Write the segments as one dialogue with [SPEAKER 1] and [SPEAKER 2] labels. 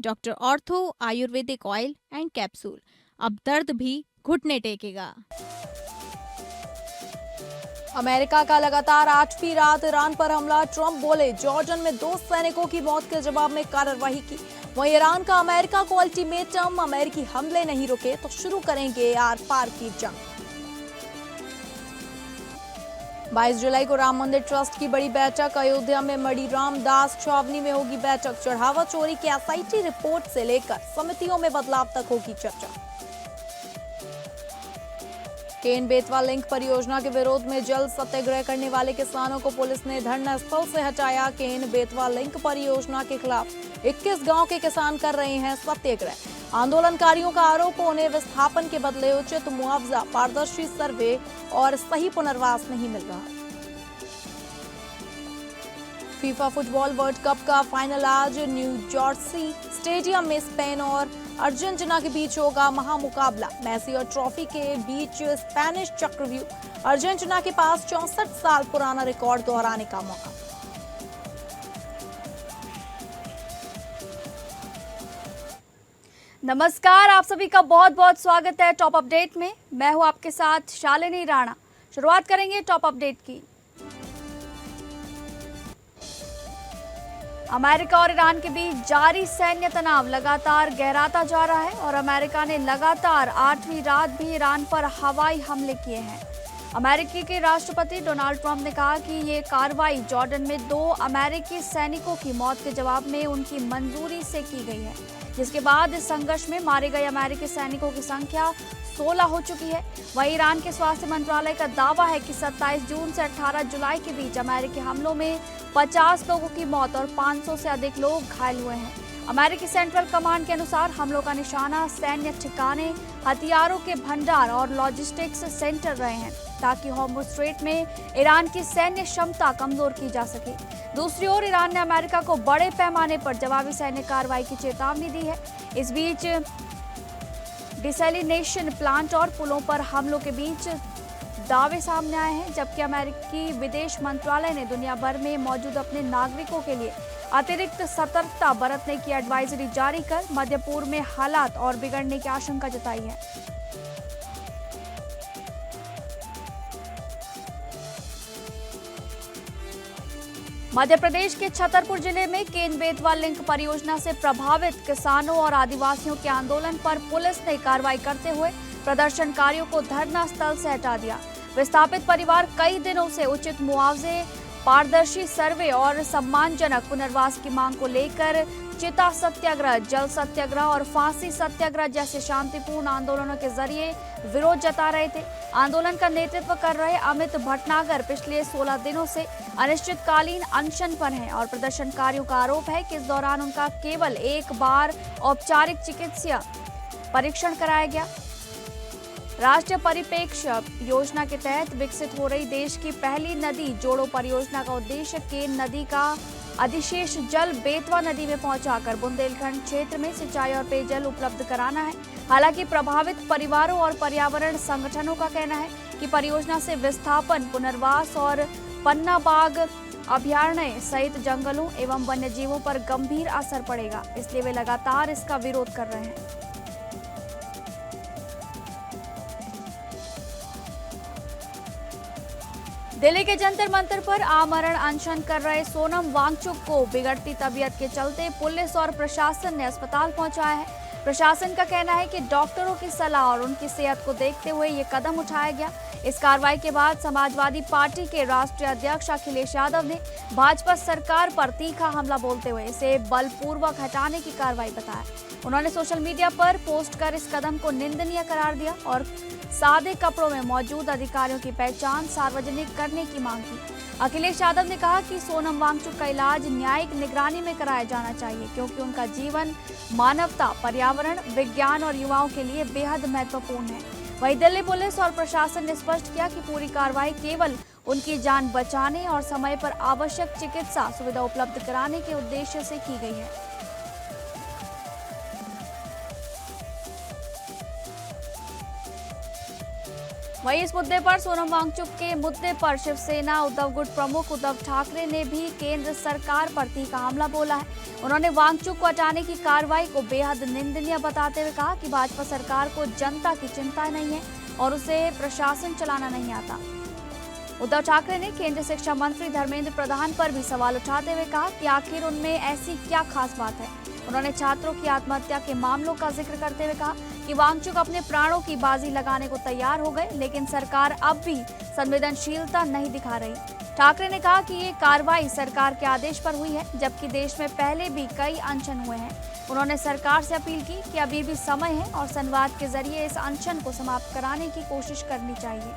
[SPEAKER 1] Doctor ortho Ayurvedic oil and capsule. अब दर्द भी घुटने टेकेगा।
[SPEAKER 2] अमेरिका का लगातार 8वीं रात ईरान पर हमला। ट्रंप बोले जॉर्डन में 2 सैनिकों की मौत के जवाब में कार्रवाई की। वहीं ईरान का अमेरिका को अल्टीमेटम, अमेरिकी हमले नहीं रुके तो शुरू करेंगे आर पार की जंग। 22 जुलाई को राम मंदिर ट्रस्ट की बड़ी बैठक। अयोध्या में मढ़ी रामदास छावनी में होगी बैठक। चढ़ावा चोरी के एसआईटी रिपोर्ट से लेकर समितियों में बदलाव तक होगी चर्चा। केन बेतवा लिंक परियोजना के विरोध में जल सत्याग्रह करने वाले किसानों को पुलिस ने धरना स्थल से हटाया। केन बेतवा लिंक परियोजना के खिलाफ 21 गांव के किसान कर रहे हैं सत्याग्रह। आंदोलनकारियों का आरोप, उन्हें विस्थापन के बदले उचित मुआवजा, पारदर्शी सर्वे और सही पुनर्वास नहीं मिल रहा। फीफा फुटबॉल वर्ल्ड कप का फाइनल आज न्यू जर्सी स्टेडियम में स्पेन और अर्जेंटीना के बीच होगा महामुकाबला। मेसी और ट्रॉफी के बीच स्पेनिश चक्रव्यूह। अर्जेंटीना के पास 64 साल पुराना रिकॉर्ड दोहराने का मौका।
[SPEAKER 3] नमस्कार, आप सभी का बहुत बहुत स्वागत है टॉप अपडेट में। मैं हूं आपके साथ शालिनी राणा। शुरुआत करेंगे टॉप अपडेट की। अमेरिका और ईरान के बीच जारी सैन्य तनाव लगातार गहराता जा रहा है और अमेरिका ने लगातार 8वीं रात भी ईरान पर हवाई हमले किए हैं। अमेरिकी के राष्ट्रपति डोनाल्ड ट्रंप ने कहा कि ये कार्रवाई जॉर्डन में 2 अमेरिकी सैनिकों की मौत के जवाब में उनकी मंजूरी से की गई है, जिसके बाद इस संघर्ष में मारे गए अमेरिकी सैनिकों की संख्या 16 हो चुकी है। वहीं ईरान के स्वास्थ्य मंत्रालय का दावा है कि 27 जून से 18 जुलाई के बीच अमेरिकी हमलों में 50 लोगों की मौत और 500 से अधिक लोग घायल हुए हैं। अमेरिकी सेंट्रल कमांड के अनुसार हमलों का निशाना सैन्य ठिकाने, हथियारों के भंडार और लॉजिस्टिक्स सेंटर रहे हैं, ताकि हॉर्मुज़ स्ट्रेट में ईरान की सैन्य क्षमता कमजोर की जा सके। दूसरी ओर ईरान ने अमेरिका को बड़े पैमाने पर जवाबी सैन्य कार्रवाई की चेतावनी दी है। इस बीच डिसैलिनेशन प्लांट और पुलों पर हमलों के बीच दावे सामने आए हैं, जबकि अमेरिकी विदेश मंत्रालय ने दुनिया भर में मौजूद अपने नागरिकों के लिए अतिरिक्त सतर्कता बरतने की एडवाइजरी जारी कर मध्य पूर्व में हालात और बिगड़ने की आशंका जताई है। मध्य प्रदेश के छतरपुर जिले में केन बेतवा लिंक परियोजना से प्रभावित किसानों और आदिवासियों के आंदोलन पर पुलिस ने कार्रवाई करते हुए प्रदर्शनकारियों को धरना स्थल से हटा दिया। विस्थापित परिवार कई दिनों से उचित मुआवजे, पारदर्शी सर्वे और सम्मानजनक पुनर्वास की मांग को लेकर चिता सत्याग्रह, जल सत्याग्रह और फांसी सत्याग्रह जैसे शांतिपूर्ण आंदोलनों के जरिए विरोध जता रहे थे। आंदोलन का नेतृत्व कर रहे अमित भटनागर पिछले 16 दिनों से अनिश्चितकालीन अनशन पर हैं और प्रदर्शनकारियों का आरोप है कि इस दौरान उनका केवल एक बार औपचारिक चिकित्सीय परीक्षण कराया गया। राष्ट्रीय परिप्रेक्ष्य योजना के तहत विकसित हो रही देश की पहली नदी जोड़ो परियोजना का उद्देश्य केन नदी का अधिशेष जल बेतवा नदी में पहुंचाकर बुंदेलखंड क्षेत्र में सिंचाई और पेयजल उपलब्ध कराना है। हालांकि प्रभावित परिवारों और पर्यावरण संगठनों का कहना है कि परियोजना से विस्थापन, पुनर्वास और पन्ना बाग अभयारण्य सहित जंगलों एवं वन्य जीवों पर गंभीर असर पड़ेगा, इसलिए वे लगातार इसका विरोध कर रहे हैं। दिल्ली के जंतर मंतर पर आमरण अनशन कर रहे सोनम वांगचुक को बिगड़ती तबीयत के चलते पुलिस और प्रशासन ने अस्पताल पहुंचाया है। प्रशासन का कहना है कि डॉक्टरों की सलाह और उनकी सेहत को देखते हुए ये कदम उठाया गया। इस कार्रवाई के बाद समाजवादी पार्टी के राष्ट्रीय अध्यक्ष अखिलेश यादव ने भाजपा सरकार पर तीखा हमला बोलते हुए इसे बलपूर्वक हटाने की कार्रवाई बताया। उन्होंने सोशल मीडिया पर पोस्ट कर इस कदम को निंदनीय करार दिया और सादे कपड़ों में मौजूद अधिकारियों की पहचान सार्वजनिक करने की मांग की। अखिलेश यादव ने कहा कि सोनम वांगचुक का इलाज न्यायिक निगरानी में कराया जाना चाहिए, क्योंकि उनका जीवन मानवता, पर्यावरण, विज्ञान और युवाओं के लिए बेहद महत्वपूर्ण है। वहीं दिल्ली पुलिस और प्रशासन ने स्पष्ट किया कि पूरी कार्रवाई केवल उनकी जान बचाने और समय पर आवश्यक चिकित्सा सुविधा उपलब्ध कराने के उद्देश्य से की गई है। वहीं इस मुद्दे पर सोनम वांगचुक के मुद्दे पर शिवसेना उद्धव गुट प्रमुख उद्धव ठाकरे ने भी केंद्र सरकार पर तीखा हमला बोला है। उन्होंने वांगचुक को हटाने की कार्रवाई को बेहद निंदनीय बताते हुए कहा कि भाजपा सरकार को जनता की चिंता नहीं है और उसे प्रशासन चलाना नहीं आता। उद्धव ठाकरे ने केंद्रीय शिक्षा मंत्री धर्मेंद्र प्रधान पर भी सवाल उठाते हुए कहा कि आखिर उनमें ऐसी क्या खास बात है। उन्होंने छात्रों की आत्महत्या के मामलों का जिक्र करते हुए कहा कि वांगचुक अपने प्राणों की बाजी लगाने को तैयार हो गए, लेकिन सरकार अब भी संवेदनशीलता नहीं दिखा रही। ठाकरे ने कहा कि ये कार्रवाई सरकार के आदेश पर हुई है, जबकि देश में पहले भी कई अनशन हुए हैं। उन्होंने सरकार से अपील की कि अभी भी समय है और संवाद के जरिए इस अनशन को समाप्त कराने की कोशिश करनी चाहिए।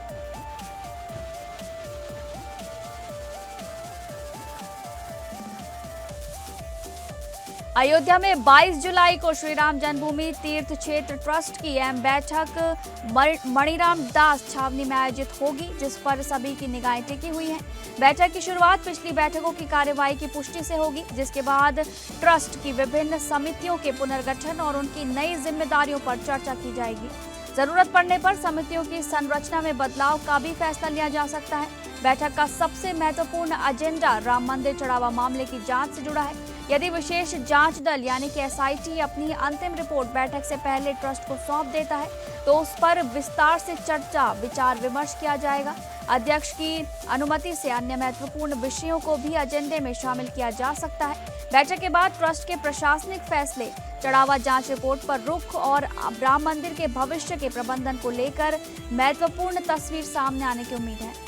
[SPEAKER 3] अयोध्या में 22 जुलाई को श्री राम जन्मभूमि तीर्थ क्षेत्र ट्रस्ट की अहम बैठक मणिराम दास छावनी में आयोजित होगी, जिस पर सभी की निगाहें टिकी हुई हैं। बैठक की शुरुआत पिछली बैठकों की कार्यवाही की पुष्टि से होगी, जिसके बाद ट्रस्ट की विभिन्न समितियों के पुनर्गठन और उनकी नई जिम्मेदारियों पर चर्चा की जाएगी। जरूरत पड़ने पर समितियों की संरचना में बदलाव का भी फैसला लिया जा सकता है। बैठक का सबसे महत्वपूर्ण एजेंडा राम मंदिर चढ़ावा मामले की जांच से जुड़ा है। यदि विशेष जांच दल यानी कि एसआईटी अपनी अंतिम रिपोर्ट बैठक से पहले ट्रस्ट को सौंप देता है तो उस पर विस्तार से चर्चा विचार विमर्श किया जाएगा। अध्यक्ष की अनुमति से अन्य महत्वपूर्ण विषयों को भी एजेंडे में शामिल किया जा सकता है। बैठक के बाद ट्रस्ट के प्रशासनिक फैसले, चढ़ावा जांच रिपोर्ट पर रुख और राम मंदिर के भविष्य के प्रबंधन को लेकर महत्वपूर्ण तस्वीर सामने आने की उम्मीद है।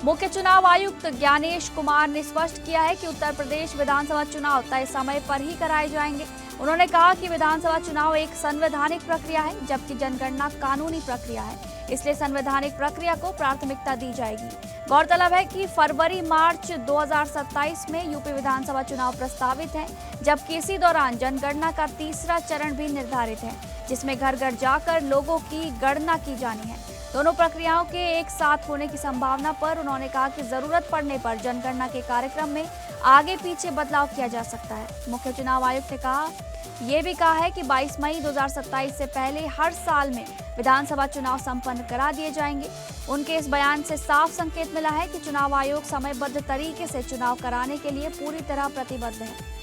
[SPEAKER 3] मुख्य चुनाव आयुक्त ज्ञानेश कुमार ने स्पष्ट किया है कि उत्तर प्रदेश विधानसभा चुनाव तय समय पर ही कराए जाएंगे। उन्होंने कहा कि विधानसभा चुनाव एक संवैधानिक प्रक्रिया है, जबकि जनगणना कानूनी प्रक्रिया है, इसलिए संवैधानिक प्रक्रिया को प्राथमिकता दी जाएगी। गौरतलब है कि फरवरी-मार्च 2027 में यूपी विधानसभा चुनाव प्रस्तावित है, जबकि इसी दौरान जनगणना का तीसरा चरण भी निर्धारित है, जिसमें घर घर जाकर लोगों की गणना की जानी है। दोनों प्रक्रियाओं के एक साथ होने की संभावना पर उन्होंने कहा कि जरूरत पड़ने पर जनगणना के कार्यक्रम में आगे पीछे बदलाव किया जा सकता है। मुख्य चुनाव आयुक्त ने ये भी कहा है कि 22 मई 2027 से पहले हर साल में विधानसभा चुनाव संपन्न करा दिए जाएंगे। उनके इस बयान से साफ संकेत मिला है कि चुनाव आयोग समयबद्ध तरीके से चुनाव कराने के लिए पूरी तरह प्रतिबद्ध है।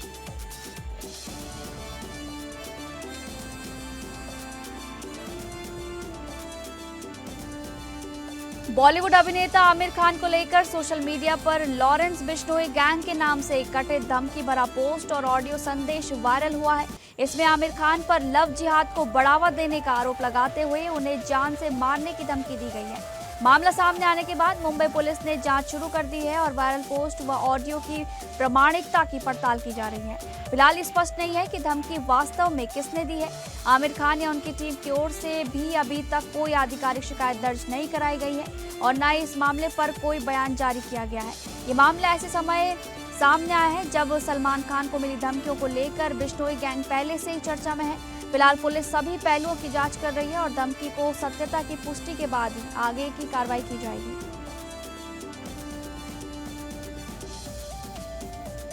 [SPEAKER 3] बॉलीवुड अभिनेता आमिर खान को लेकर सोशल मीडिया पर लॉरेंस बिश्नोई गैंग के नाम से एक कथित धमकी भरा पोस्ट और ऑडियो संदेश वायरल हुआ है। इसमें आमिर खान पर लव जिहाद को बढ़ावा देने का आरोप लगाते हुए उन्हें जान से मारने की धमकी दी गई है। मामला सामने आने के बाद मुंबई पुलिस ने जांच शुरू कर दी है और वायरल पोस्ट व ऑडियो की प्रामाणिकता की पड़ताल की जा रही है। फिलहाल स्पष्ट नहीं है कि धमकी वास्तव में किसने दी है। आमिर खान या उनकी टीम की ओर से भी अभी तक कोई आधिकारिक शिकायत दर्ज नहीं कराई गई है और न ही इस मामले पर कोई बयान जारी किया गया है। ये मामला ऐसे समय सामने आया है जब सलमान खान को मिली धमकियों को लेकर बिश्नोई गैंग पहले से ही चर्चा में है। फिलहाल पुलिस सभी पहलुओं की जांच कर रही है और धमकी को सत्यता की पुष्टि के बाद ही आगे की कार्रवाई की जाएगी।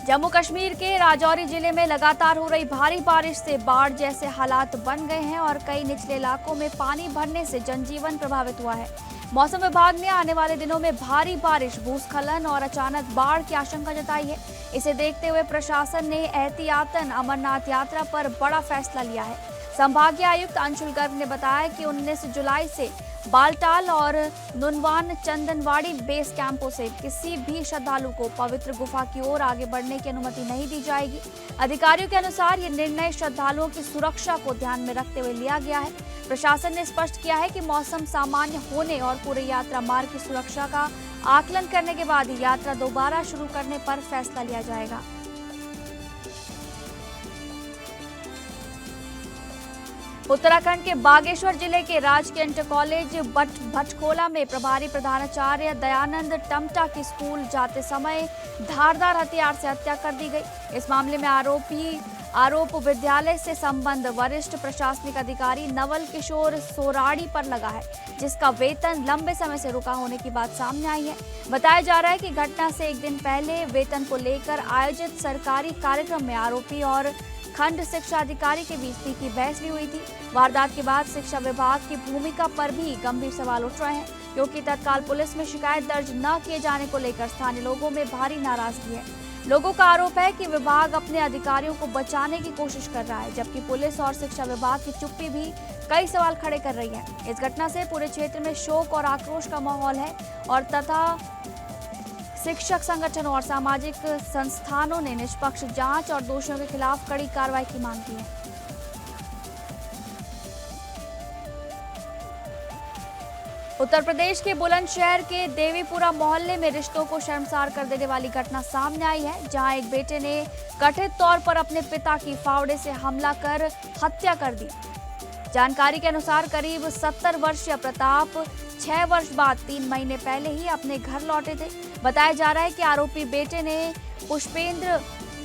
[SPEAKER 3] जम्मू कश्मीर के राजौरी जिले में लगातार हो रही भारी बारिश से बाढ़ जैसे हालात बन गए हैं और कई निचले इलाकों में पानी भरने से जनजीवन प्रभावित हुआ है। मौसम विभाग ने आने वाले दिनों में भारी बारिश, भूस्खलन और अचानक बाढ़ की आशंका जताई है। इसे देखते हुए प्रशासन ने एहतियातन अमरनाथ यात्रा पर बड़ा फैसला लिया है। संभागीय आयुक्त अंशुल गर्ग ने बताया कि 19 जुलाई से बालटाल और नुनवान चंदनवाड़ी बेस कैंपों से किसी भी श्रद्धालु को पवित्र गुफा की ओर आगे बढ़ने की अनुमति नहीं दी जाएगी। अधिकारियों के अनुसार ये निर्णय श्रद्धालुओं की सुरक्षा को ध्यान में रखते हुए लिया गया है। प्रशासन ने स्पष्ट किया है कि मौसम सामान्य होने और पूरे यात्रा मार्ग की सुरक्षा का आकलन करने के बाद ही यात्रा दोबारा शुरू करने पर फैसला लिया जाएगा। उत्तराखंड के बागेश्वर जिले के राजकीय इंटर कॉलेज भटखोला में प्रभारी प्रधानाचार्य दयानंद टमटा की स्कूल जाते समय धारदार हथियार से हत्या कर दी गई। इस मामले में आरोप विद्यालय से संबंध वरिष्ठ प्रशासनिक अधिकारी नवल किशोर सोराड़ी पर लगा है, जिसका वेतन लंबे समय से रुका होने की बात सामने आई है। बताया जा रहा है कि घटना से एक दिन पहले वेतन को लेकर आयोजित सरकारी कार्यक्रम में आरोपी और खंड शिक्षा अधिकारी के बीच तीखी बहस भी हुई थी। वारदात के बाद शिक्षा विभाग की भूमिका पर भी गंभीर सवाल उठ रहे हैं, क्योंकि तत्काल पुलिस में शिकायत दर्ज न किए जाने को लेकर स्थानीय लोगों में भारी नाराजगी है। लोगों का आरोप है कि विभाग अपने अधिकारियों को बचाने की कोशिश कर रहा है, जबकि पुलिस और शिक्षा विभाग की चुप्पी भी कई सवाल खड़े कर रही है। इस घटना से पूरे क्षेत्र में शोक और आक्रोश का माहौल है और तथा शिक्षक संगठनों और सामाजिक संस्थानों ने निष्पक्ष जांच और दोषियों के खिलाफ कड़ी कार्रवाई की मांग की है। उत्तर प्रदेश के बुलंदशहर के देवीपुरा मोहल्ले में रिश्तों को शर्मसार कर देने वाली घटना सामने आई है, जहां एक बेटे ने कथित तौर पर अपने पिता की फावड़े से हमला कर हत्या कर दी। जानकारी के अनुसार करीब 70 वर्षीय प्रताप 6 वर्ष बाद 3 महीने पहले ही अपने घर लौटे थे। बताया जा रहा है कि आरोपी बेटे ने पुष्पेंद्र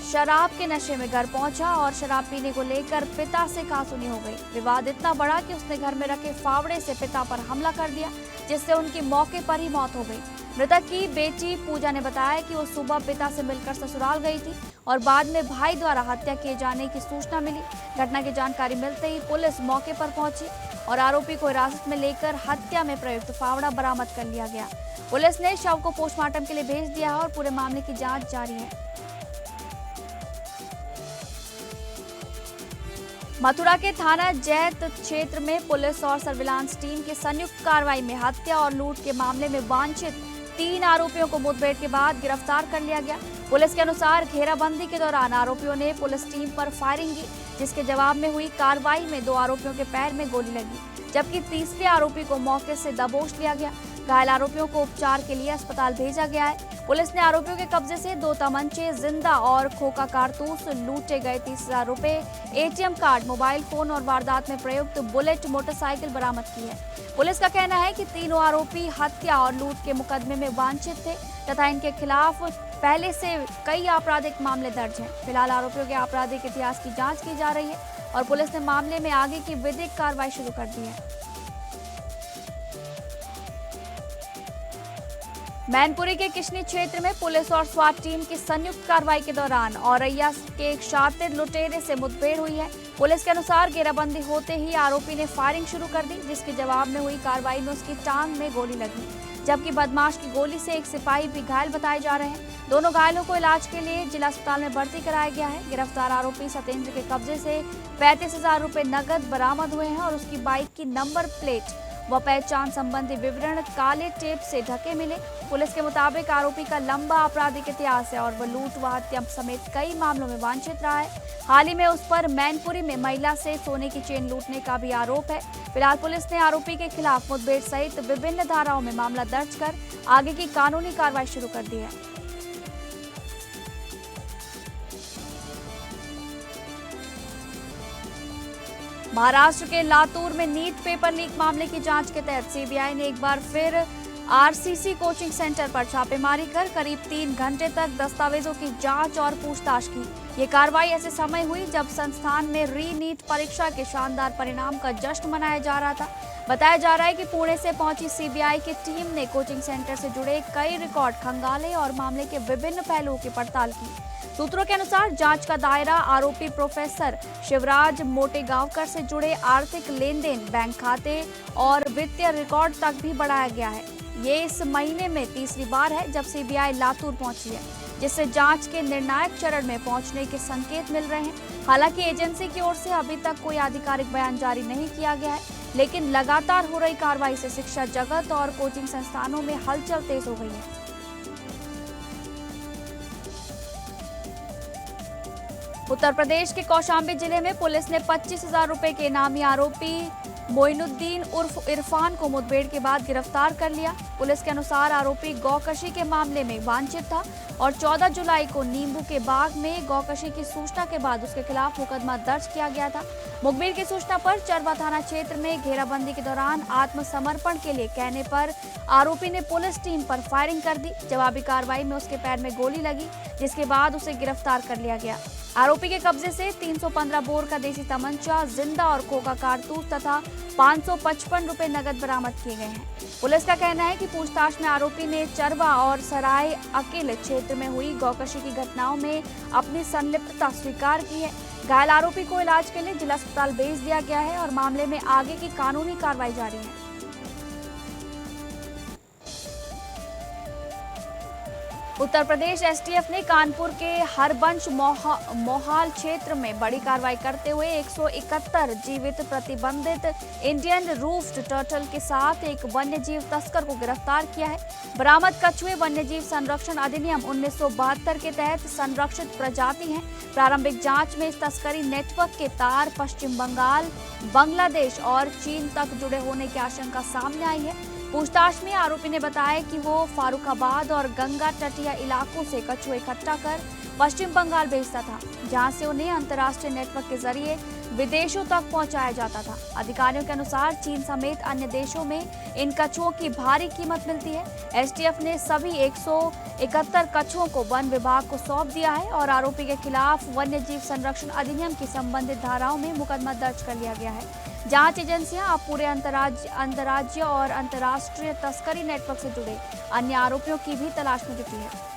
[SPEAKER 3] शराब के नशे में घर पहुंचा और शराब पीने को लेकर पिता से कहासुनी हो गई। विवाद इतना बड़ा कि उसने घर में रखे फावड़े से पिता पर हमला कर दिया, जिससे उनकी मौके पर ही मौत हो गई। मृतक की बेटी पूजा ने बताया कि वो सुबह पिता से मिलकर ससुराल गई थी और बाद में भाई द्वारा हत्या किए जाने की सूचना मिली। घटना की जानकारी मिलते ही पुलिस मौके पर पहुंची और आरोपी को हिरासत में लेकर हत्या में प्रयुक्त फावड़ा बरामद कर लिया गया। पुलिस ने शव को पोस्टमार्टम के लिए भेज दिया है और पूरे मामले की जांच जारी है। मथुरा के थाना जैत क्षेत्र में पुलिस और सर्विलांस टीम की संयुक्त कार्रवाई में हत्या और लूट के मामले में वांछित 3 आरोपियों को मुठभेड़ के बाद गिरफ्तार कर लिया गया। पुलिस के अनुसार घेराबंदी के दौरान आरोपियों ने पुलिस टीम पर फायरिंग की, जिसके जवाब में हुई कार्रवाई में 2 आरोपियों के पैर में गोली लगी, जबकि तीसरे आरोपी को मौके से दबोच लिया गया। घायल आरोपियों को उपचार के लिए अस्पताल भेजा गया है। पुलिस ने आरोपियों के कब्जे से 2 तमंचे, जिंदा और खोखा कारतूस, लूटे गए 30,000 रुपए, ATM कार्ड, मोबाइल फोन और वारदात में प्रयुक्त बुलेट मोटरसाइकिल बरामद की है। पुलिस का कहना है कि तीनों आरोपी हत्या और लूट के मुकदमे में वांछित थे तथा इनके खिलाफ पहले से कई आपराधिक मामले दर्ज हैं। फिलहाल आरोपियों के आपराधिक इतिहास की जाँच की जा रही है और पुलिस ने मामले में आगे की विधिक कार्रवाई शुरू कर दी है। मैनपुरी के किशनी क्षेत्र में पुलिस और स्वाट टीम की संयुक्त कार्रवाई के दौरान औरैया के एक शातिर लुटेरे से मुठभेड़ हुई है। पुलिस के अनुसार घेराबंदी होते ही आरोपी ने फायरिंग शुरू कर दी, जिसके जवाब में हुई कार्रवाई में उसकी टांग में गोली लगी, जबकि बदमाश की गोली से एक सिपाही भी घायल बताए जा रहे हैं। दोनों घायलों को इलाज के लिए जिला अस्पताल में भर्ती कराया गया है। गिरफ्तार आरोपी सत्येंद्र के कब्जे से 35,000 रुपए नकद बरामद हुए हैं और उसकी बाइक की नंबर प्लेट व पहचान संबंधी विवरण काले टेप से ढके मिले। पुलिस के मुताबिक आरोपी का लंबा आपराधिक इतिहास है और वह लूट व हत्या समेत कई मामलों में वांछित रहा है। हाल ही में उस पर मैनपुरी में महिला से सोने की चेन लूटने का भी आरोप है। फिलहाल पुलिस ने आरोपी के खिलाफ मुठभेड़ सहित विभिन्न धाराओं में मामला दर्ज कर आगे की कानूनी कार्रवाई शुरू कर दी है। महाराष्ट्र के लातूर में नीट पेपर लीक मामले की जांच के तहत सीबीआई ने एक बार फिर आरसीसी कोचिंग सेंटर पर छापेमारी कर करीब 3 घंटे तक दस्तावेजों की जांच और पूछताछ की। ये कार्रवाई ऐसे समय हुई जब संस्थान में री नीट परीक्षा के शानदार परिणाम का जश्न मनाया जा रहा था। बताया जा रहा है कि पुणे से पहुंची सीबीआई की टीम ने कोचिंग सेंटर से जुड़े कई रिकॉर्ड खंगाले और मामले के विभिन्न पहलुओं की पड़ताल की। सूत्रों के अनुसार जांच का दायरा आरोपी प्रोफेसर शिवराज मोटेगांवकर से जुड़े आर्थिक लेन देन, बैंक खाते और वित्तीय रिकॉर्ड तक भी बढ़ाया गया है। ये इस महीने में तीसरी बार है जब सीबीआई लातूर पहुंची है, जिससे जांच के निर्णायक चरण में पहुंचने के संकेत मिल रहे हैं। हालांकि एजेंसी की ओर से अभी तक कोई आधिकारिक बयान जारी नहीं किया गया है, लेकिन लगातार हो रही कार्रवाई से शिक्षा जगत और कोचिंग संस्थानों में हलचल तेज हो गई है। उत्तर प्रदेश के कौशाम्बी जिले में पुलिस ने 25,000 रुपए के इनामी आरोपी मोइनुद्दीन उर्फ इरफान को मुठभेड़ के बाद गिरफ्तार कर लिया। पुलिस के अनुसार आरोपी गौकशी के मामले में वांछित था और 14 जुलाई को नींबू के बाग में गौकशी की सूचना के बाद उसके खिलाफ मुकदमा दर्ज किया गया था। मुखबिर की सूचना पर चरवा थाना क्षेत्र में घेराबंदी के दौरान आत्मसमर्पण के लिए कहने पर आरोपी ने पुलिस टीम पर फायरिंग कर दी। जवाबी कार्रवाई में उसके पैर में गोली लगी, जिसके बाद उसे गिरफ्तार कर लिया गया। आरोपी के कब्जे से 315 बोर का देसी तमंचा, जिंदा और खोखा कारतूस तथा 555 रुपए नकद बरामद किए गए हैं। पुलिस का कहना है कि पूछताछ में आरोपी ने चरवा और सराय अकेले क्षेत्र में हुई गौकशी की घटनाओं में अपनी संलिप्तता स्वीकार की है। घायल आरोपी को इलाज के लिए जिला अस्पताल भेज दिया गया है और मामले में आगे की कानूनी कार्रवाई जारी है। उत्तर प्रदेश एसटीएफ ने कानपुर के हरबंश मोहाल क्षेत्र में बड़ी कार्रवाई करते हुए 171 जीवित प्रतिबंधित इंडियन रूफ्ड टर्टल के साथ एक वन्यजीव तस्कर को गिरफ्तार किया है। बरामद कछुए वन्यजीव संरक्षण अधिनियम 1972 के तहत संरक्षित प्रजाति हैं। प्रारंभिक जांच में इस तस्करी नेटवर्क के तार पश्चिम बंगाल, बांग्लादेश और चीन तक जुड़े होने की आशंका सामने आई है। पूछताछ में आरोपी ने बताया कि वो फारुखाबाद और गंगा तटीय इलाकों से कछुए इकट्ठा कर पश्चिम बंगाल भेजता था, जहां से उन्हें अंतर्राष्ट्रीय नेटवर्क के जरिए विदेशों तक पहुंचाया जाता था। अधिकारियों के अनुसार चीन समेत अन्य देशों में इन कछुओं की भारी कीमत मिलती है। एसटीएफ ने सभी 171 कछुओं को वन विभाग को सौंप दिया है और आरोपी के खिलाफ वन्यजीव संरक्षण अधिनियम की संबंधित धाराओं में मुकदमा दर्ज कर लिया गया है। जांच एजेंसियां अब पूरे अंतर्राज्य और अंतर्राष्ट्रीय तस्करी नेटवर्क से जुड़े अन्य आरोपियों की भी तलाश में जुटी है।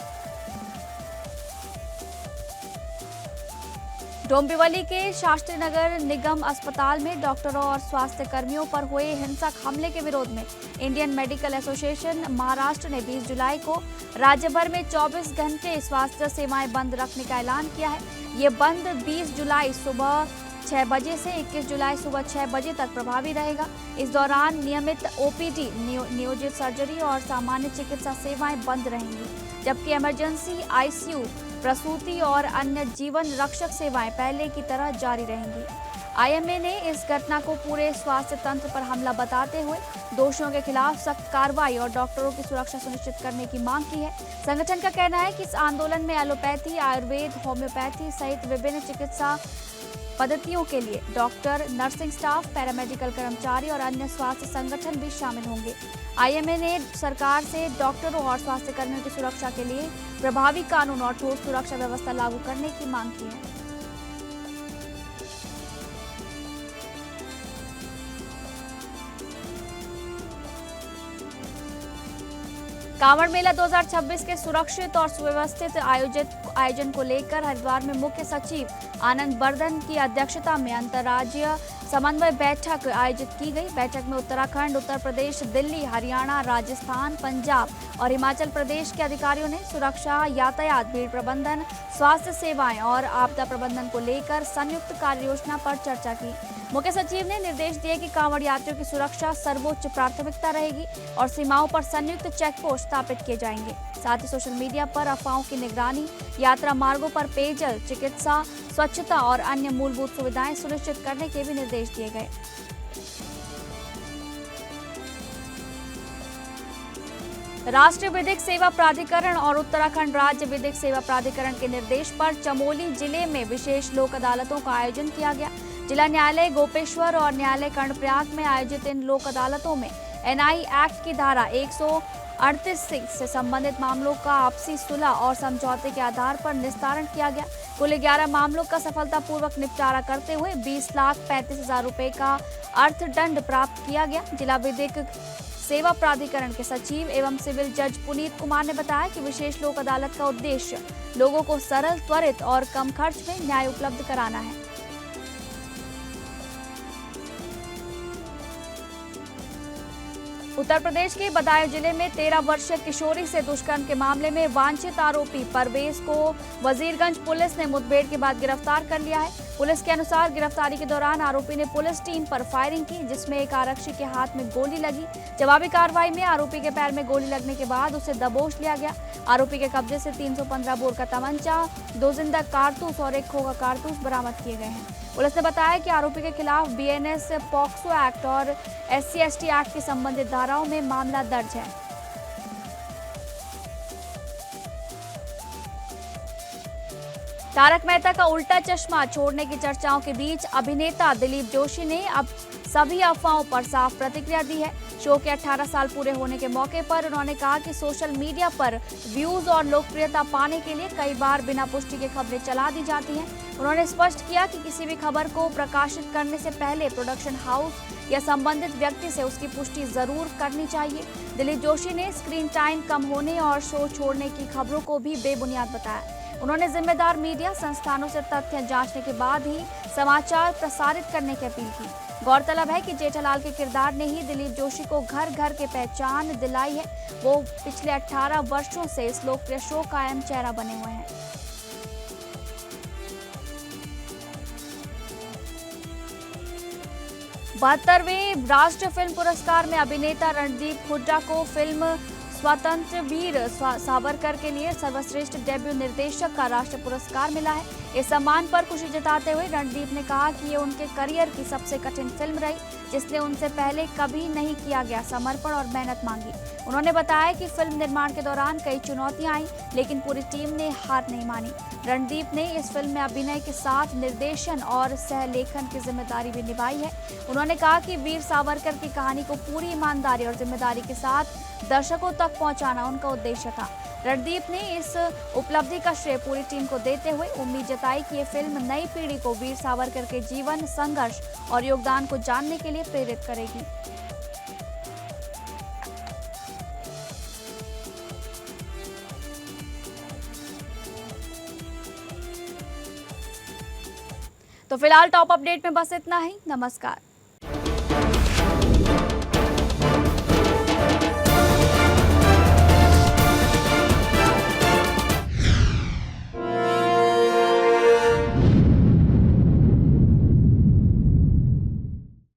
[SPEAKER 3] डोंबिवली के शास्त्री नगर निगम अस्पताल में डॉक्टरों और स्वास्थ्य कर्मियों पर हुए हिंसक हमले के विरोध में इंडियन मेडिकल एसोसिएशन महाराष्ट्र ने 20 जुलाई को राज्य भर में 24 घंटे स्वास्थ्य सेवाएं बंद रखने का ऐलान किया है। ये बंद 20 जुलाई सुबह 6 बजे से 21 जुलाई सुबह 6 बजे तक प्रभावी रहेगा। इस दौरान नियमित ओपीडी, नियोजित सर्जरी और सामान्य चिकित्सा सेवाएं बंद रहेंगी, जबकि इमरजेंसी, आईसीयू, प्रसूति और अन्य जीवन रक्षक सेवाएं पहले की तरह जारी रहेंगी। आईएमए ने इस घटना को पूरे स्वास्थ्य तंत्र पर हमला बताते हुए दोषियों के खिलाफ सख्त कार्रवाई और डॉक्टरों की सुरक्षा सुनिश्चित करने की मांग की है। संगठन का कहना है कि इस आंदोलन में एलोपैथी, आयुर्वेद, होम्योपैथी सहित विभिन्न चिकित्सा पद्धतियों के लिए डॉक्टर, नर्सिंग स्टाफ, पैरामेडिकल कर्मचारी और अन्य स्वास्थ्य संगठन भी शामिल होंगे। आईएमए ने सरकार से डॉक्टरों और स्वास्थ्य कर्मियों की सुरक्षा के लिए प्रभावी कानून और ठोस सुरक्षा व्यवस्था लागू करने की मांग की है। कांवड़ मेला 2026 के सुरक्षित और सुव्यवस्थित आयोजन को लेकर हरिद्वार में मुख्य सचिव आनंद बर्धन की अध्यक्षता में अंतर्राज्यीय समन्वय बैठक आयोजित की गई। बैठक में उत्तराखंड, उत्तर प्रदेश, दिल्ली, हरियाणा, राजस्थान, पंजाब और हिमाचल प्रदेश के अधिकारियों ने सुरक्षा, यातायात, भीड़ प्रबंधन, स्वास्थ्य सेवाएं और आपदा प्रबंधन को लेकर संयुक्त कार्य योजना पर चर्चा की। मुख्य सचिव ने निर्देश दिए कि कांवड़ यात्रियों की सुरक्षा सर्वोच्च प्राथमिकता रहेगी और सीमाओं पर संयुक्त चेक पोस्ट स्थापित किए जाएंगे। साथ ही सोशल मीडिया पर अफवाहों की निगरानी, यात्रा मार्गों पर पेयजल, चिकित्सा, स्वच्छता और अन्य मूलभूत सुविधाएं सुनिश्चित करने के भी निर्देश दिए गए। राष्ट्रीय विधिक सेवा प्राधिकरण और उत्तराखंड राज्य विधिक सेवा प्राधिकरण के निर्देश पर चमोली जिले में विशेष लोक अदालतों का आयोजन किया गया। जिला न्यायालय गोपेश्वर और न्यायालय कर्णप्रयाग में आयोजित इन लोक अदालतों में एनआई एक्ट की धारा 138 से संबंधित मामलों का आपसी सुलह और समझौते के आधार पर निस्तारण किया गया। कुल 11 मामलों का सफलतापूर्वक निपटारा करते हुए 20,35,000 रुपए का अर्थदंड प्राप्त किया गया। जिला विधिक सेवा प्राधिकरण के सचिव एवं सिविल जज पुनीत कुमार ने बताया कि विशेष लोक अदालत का उद्देश्य लोगों को सरल, त्वरित और कम खर्च में न्याय उपलब्ध कराना है। उत्तर प्रदेश के बदायूं जिले में 13 वर्षीय किशोरी से दुष्कर्म के मामले में वांछित आरोपी परवेज को वजीरगंज पुलिस ने मुठभेड़ के बाद गिरफ्तार कर लिया है। पुलिस के अनुसार गिरफ्तारी के दौरान आरोपी ने पुलिस टीम पर फायरिंग की, जिसमें एक आरक्षी के हाथ में गोली लगी। जवाबी कार्रवाई में आरोपी के पैर में गोली लगने के बाद उसे दबोच लिया गया। आरोपी के कब्जे से 315 बोर का तमंचा, 2 जिंदा कारतूस और 1 खोखा कारतूस बरामद किए गए हैं। पुलिस ने बताया कि आरोपी के खिलाफ बीएनएस, पॉक्सो एक्ट और SC/ST एक्ट की संबंधित धाराओं में मामला दर्ज है। तारक मेहता का उल्टा चश्मा छोड़ने की चर्चाओं के बीच अभिनेता दिलीप जोशी ने अब सभी अफवाहों पर साफ प्रतिक्रिया दी है। शो के 18 साल पूरे होने के मौके पर उन्होंने कहा कि सोशल मीडिया पर व्यूज और लोकप्रियता पाने के लिए कई बार बिना पुष्टि के खबरें चला दी जाती हैं। उन्होंने स्पष्ट किया कि किसी भी खबर को प्रकाशित करने से पहले प्रोडक्शन हाउस या संबंधित व्यक्ति से उसकी पुष्टि जरूर करनी चाहिए। दिलीप जोशी ने स्क्रीन टाइम कम होने और शो छोड़ने की खबरों को भी बेबुनियाद बताया। उन्होंने जिम्मेदार मीडिया संस्थानों से तथ्य जांचने के बाद ही समाचार प्रसारित करने की अपील की। गौरतलब है कि जेठालाल के किरदार ने ही दिलीप जोशी को घर घर के पहचान दिलाई है। वो पिछले 18 वर्षों से इस लोकप्रिय शो का अहम चेहरा बने हुए हैं। बहत्तरवें राष्ट्रीय फिल्म पुरस्कार में अभिनेता रणदीप हुड्डा को फिल्म स्वतंत्र वीर सावरकर के लिए सर्वश्रेष्ठ डेब्यू निर्देशक का राष्ट्रीय पुरस्कार मिला है। इस सम्मान पर खुशी जताते हुए रणदीप ने कहा कि ये उनके करियर की सबसे कठिन फिल्म रही, जिसने उनसे पहले कभी नहीं किया गया समर्पण और मेहनत मांगी। उन्होंने बताया कि फिल्म निर्माण के दौरान कई चुनौतियां आई, लेकिन पूरी टीम ने हार नहीं मानी। रणदीप ने इस फिल्म में अभिनय के साथ निर्देशन और सहलेखन की जिम्मेदारी भी निभाई है। उन्होंने कहा कि वीर सावरकर की कहानी को पूरी ईमानदारी और जिम्मेदारी के साथ दर्शकों तक पहुंचाना उनका उद्देश्य था। रणदीप ने इस उपलब्धि का श्रेय पूरी टीम को देते हुए उम्मीद जताई कि ये फिल्म नई पीढ़ी को वीर सावरकर के जीवन, संघर्ष और योगदान को जानने के लिए प्रेरित करेगी। तो फिलहाल टॉप अपडेट में बस इतना ही। नमस्कार।